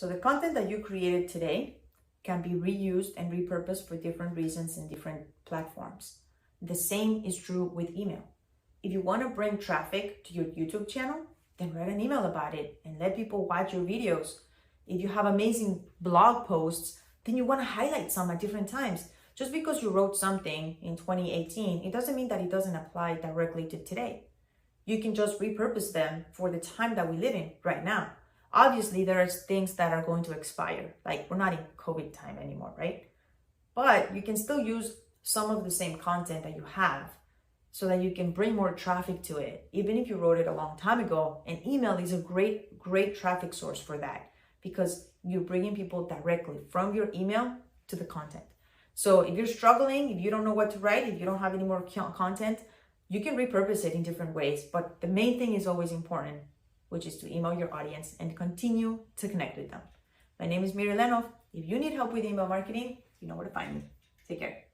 So the content that you created today can be reused and repurposed for different reasons in different platforms. The same is true with email. If you want to bring traffic to your YouTube channel, then write an email about it and let people watch your videos. If you have amazing blog posts, then you want to highlight some at different times. Just because you wrote something in 2018, it doesn't mean that it doesn't apply directly to today. You can just repurpose them for the time that we live in right now. Obviously, there are things that are going to expire, like we're not in COVID time anymore, right? But you can still use some of the same content that you have so that you can bring more traffic to it. Even if you wrote it a long time ago, an email is a great traffic source for that because you're bringing people directly from your email to the content. So if you're struggling, if you don't know what to write, if you don't have any more content, you can repurpose it in different ways. But the main thing is always important, which is to email your audience and continue to connect with them. My name is Miri Lenov. If you need help with email marketing, you know where to find me. Take care.